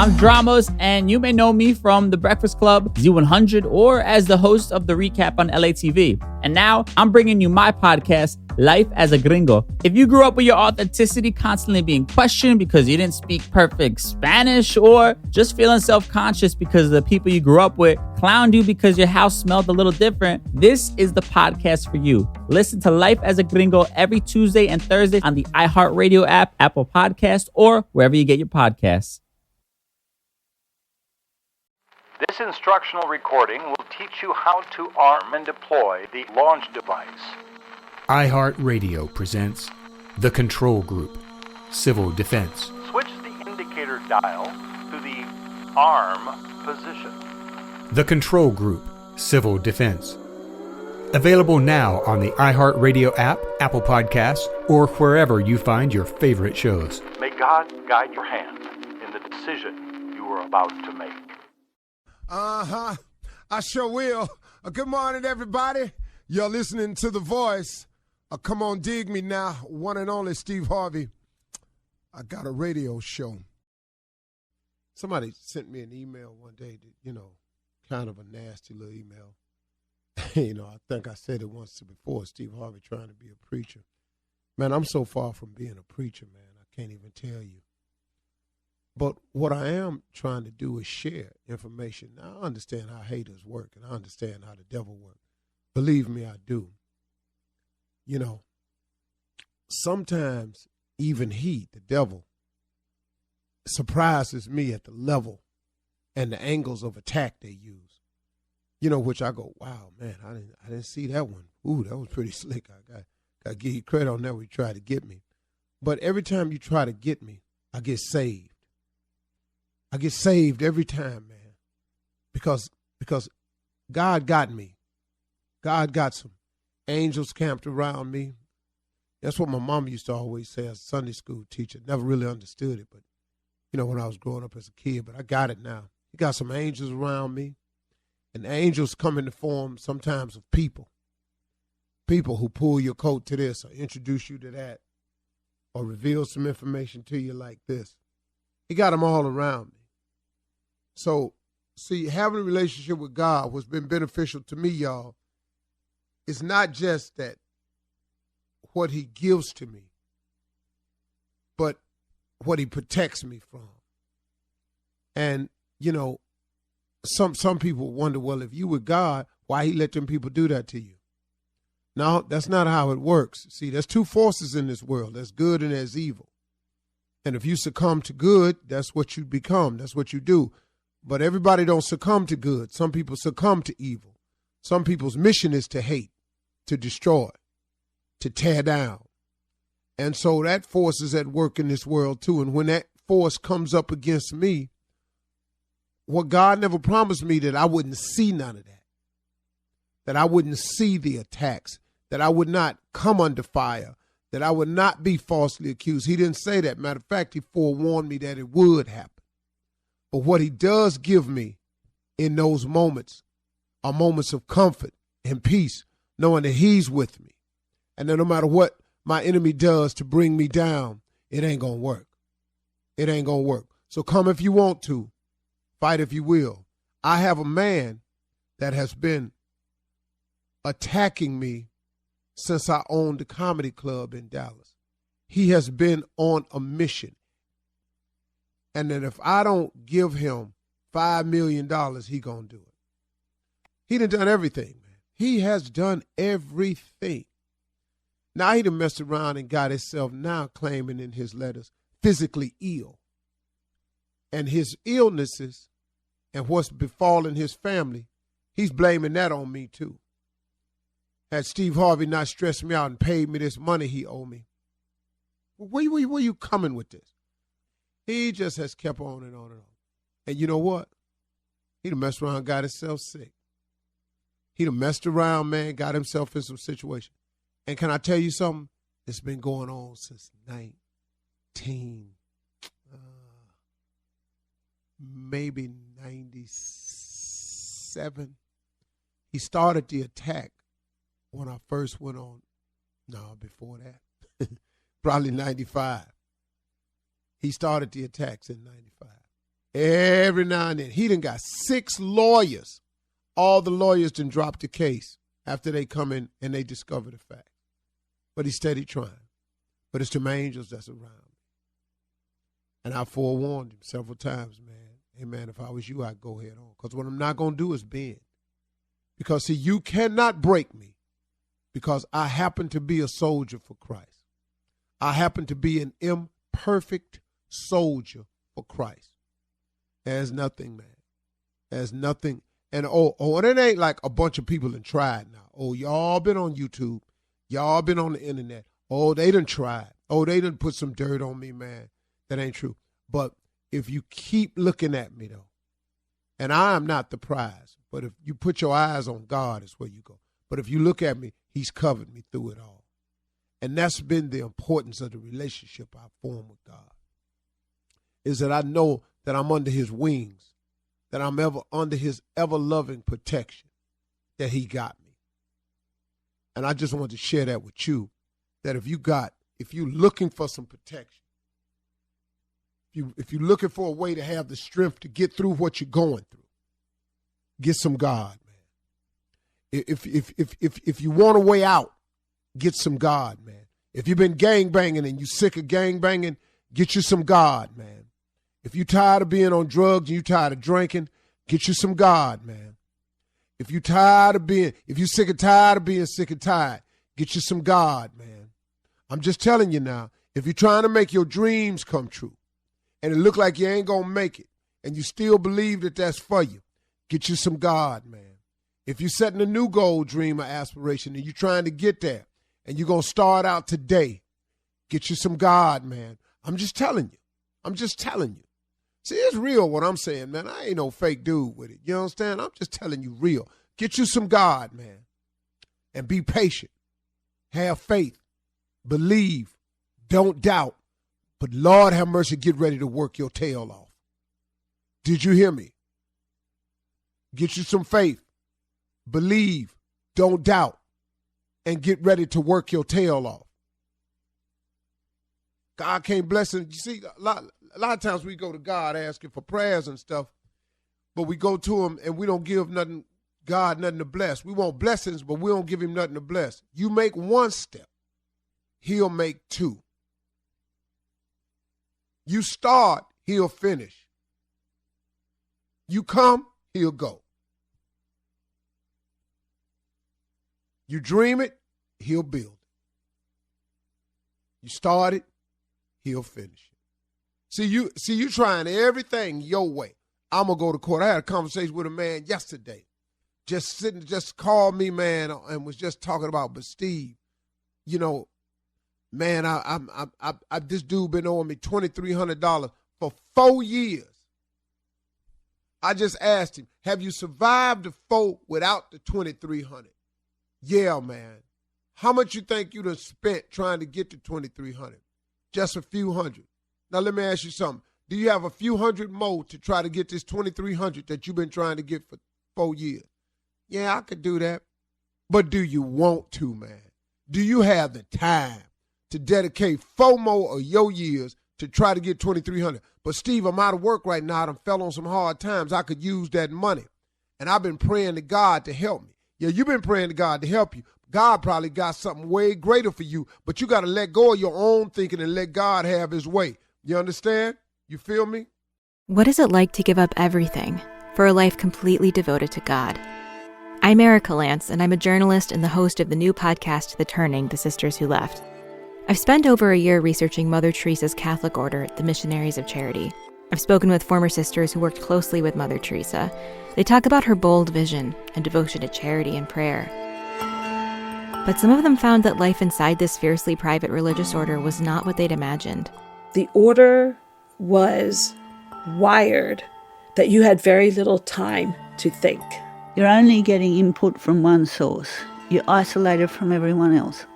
I'm Dramas, and you may know me from The Breakfast Club, Z100, or as the host of the recap on LATV. And now I'm bringing you my podcast, Life as a Gringo. If you grew up with your authenticity constantly being questioned because you didn't speak perfect Spanish, or just feeling self-conscious because the people you grew up with clowned you because your house smelled a little different, this is the podcast for you. Listen to Life as a Gringo every Tuesday and Thursday on the iHeartRadio app, Apple Podcast, or wherever you get your podcasts. This instructional recording will teach you how to arm and deploy the launch device. iHeartRadio presents The Control Group, Civil Defense. Switch the indicator dial to the arm position. The Control Group, Civil Defense. Available now on the iHeartRadio app, Apple Podcasts, or wherever you find your favorite shows. May God guide your hand in the decision you are about to make. I sure will. Good morning, everybody. You're listening to The Voice. Come on, dig me now. One and only Steve Harvey. I got a radio show. Somebody sent me an email one day that, kind of a nasty little email. I think I said it once before, Steve Harvey trying to be a preacher. Man, I'm so far from being a preacher, man. I can't even tell you. But what I am trying to do is share information. Now, I understand how haters work, and I understand how the devil works. Believe me, I do. Sometimes even he, the devil, surprises me at the level and the angles of attack they use. Which I go, wow, man, I didn't see that one. Ooh, that was pretty slick. I got to give you credit on that when you try to get me. But every time you try to get me, I get saved. I get saved every time, man, because God got me. God got some angels camped around me. That's what my mom used to always say as a Sunday school teacher. Never really understood it, but, when I was growing up as a kid, but I got it now. He got some angels around me, and angels come in the form sometimes of people. People who pull your coat to this or introduce you to that or reveal some information to you like this. He got them all around me. So, see, having a relationship with God, what's been beneficial to me, y'all, is not just that what he gives to me, but what he protects me from. And, some people wonder, well, if you were God, why he let them people do that to you? No, that's not how it works. See, there's two forces in this world. There's good and there's evil. And if you succumb to good, that's what you become. That's what you do. But everybody don't succumb to good. Some people succumb to evil. Some people's mission is to hate, to destroy, to tear down. And so that force is at work in this world too. And when that force comes up against me, what God never promised me that I wouldn't see none of that I wouldn't see the attacks, that I would not come under fire, that I would not be falsely accused. He didn't say that. Matter of fact, he forewarned me that it would happen. But what he does give me in those moments are moments of comfort and peace, knowing that he's with me. And that no matter what my enemy does to bring me down, it ain't going to work. It ain't going to work. So come if you want to. Fight if you will. I have a man that has been attacking me since I owned the comedy club in Dallas. He has been on a mission. And that if I don't give him $5 million, he gonna do it. He done everything, man. He has done everything. Now he done messed around and got himself now claiming in his letters physically ill. And his illnesses and what's befallen his family, he's blaming that on me too. Had Steve Harvey not stressed me out and paid me this money he owed me, where you coming with this? He just has kept on and on and on. And you know what? He done messed around and got himself sick. He done messed around, man, got himself in some situation. And can I tell you something? It's been going on since maybe 97. He started the attack when I first went on. No, before that. Probably 95. He started the attacks in 95. Every now and then. He done got 6 lawyers. All the lawyers done dropped the case after they come in and they discover the fact. But he's steady trying. But it's them angels that's around me. And I forewarned him several times, man. Hey, man, if I was you, I'd go head on. Because what I'm not going to do is bend. Because, see, you cannot break me because I happen to be a soldier for Christ. I happen to be an imperfect soldier for Christ. There's nothing, man. There's nothing. And, it ain't like a bunch of people done tried now. Oh, y'all been on YouTube. Y'all been on the internet. Oh, they done tried. Oh, they done put some dirt on me, man. That ain't true. But if you keep looking at me, though, and I am not the prize, but if you put your eyes on God, is where you go. But if you look at me, he's covered me through it all. And that's been the importance of the relationship I form with God, is that I know that I'm under his wings, that I'm ever under his ever-loving protection, that he got me. And I just want to share that with you, that if you're looking for some protection, if you're looking for a way to have the strength to get through what you're going through, get some God, man. If you want a way out, get some God, man. If you've been gangbanging and you sick of gangbanging, get you some God, man. If you're tired of being on drugs and you're tired of drinking, get you some God, man. If you're sick and tired of being sick and tired, get you some God, man. I'm just telling you now, if you're trying to make your dreams come true and it look like you ain't going to make it and you still believe that that's for you, get you some God, man. If you're setting a new goal, dream, or aspiration and you're trying to get there and you're going to start out today, get you some God, man. I'm just telling you. See, it's real what I'm saying, man. I ain't no fake dude with it. You understand? I'm just telling you real. Get you some God, man. And be patient. Have faith. Believe. Don't doubt. But Lord have mercy, get ready to work your tail off. Did you hear me? Get you some faith. Believe. Don't doubt. And get ready to work your tail off. God can't bless it. You see, a lot of times we go to God asking for prayers and stuff, but we go to him and we don't give God nothing to bless. We want blessings, but we don't give him nothing to bless. You make one step, he'll make 2. You start, he'll finish. You come, he'll go. You dream it, he'll build it. You start it, he'll finish it. See, you trying everything your way. I'm going to go to court. I had a conversation with a man yesterday. Just called me, man, and was just talking about, but Steve, you know, man, I this dude been owing me $2,300 for 4 years. I just asked him, have you survived the 4 without the $2,300? Yeah, man. How much you think you done spent trying to get to $2,300? Just a few hundred. Now, let me ask you something. Do you have a few hundred more to try to get this $2,300 that you've been trying to get for 4 years? Yeah, I could do that. But do you want to, man? Do you have the time to dedicate 4 more of your years to try to get $2,300? But, Steve, I'm out of work right now. I done fell on some hard times. I could use that money. And I've been praying to God to help me. Yeah, you've been praying to God to help you. God probably got something way greater for you, but you got to let go of your own thinking and let God have his way. You understand? You feel me? What is it like to give up everything for a life completely devoted to God? I'm Erica Lance, and I'm a journalist and the host of the new podcast, The Turning, The Sisters Who Left. I've spent over a year researching Mother Teresa's Catholic order, the Missionaries of Charity. I've spoken with former sisters who worked closely with Mother Teresa. They talk about her bold vision and devotion to charity and prayer. But some of them found that life inside this fiercely private religious order was not what they'd imagined. The order was wired that you had very little time to think. You're only getting input from one source. You're isolated from everyone else.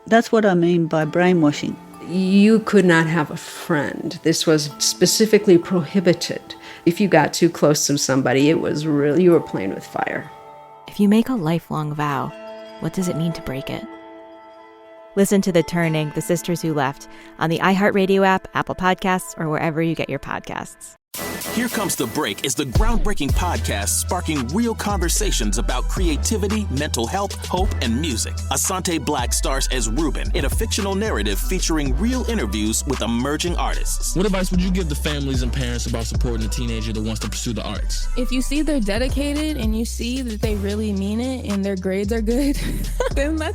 That's what I mean by brainwashing. You could not have a friend. This was specifically prohibited. If you got too close to somebody, it was really, you were playing with fire. If you make a lifelong vow, what does it mean to break it? Listen to The Turning, The Sisters Who Left on the iHeartRadio app, Apple Podcasts, or wherever you get your podcasts. Here Comes the Break is the groundbreaking podcast sparking real conversations about creativity, mental health, hope, and music. Asante Black stars as Ruben in a fictional narrative featuring real interviews with emerging artists. What advice would you give the families and parents about supporting a teenager that wants to pursue the arts? If you see they're dedicated and you see that they really mean it and their grades are good, then let them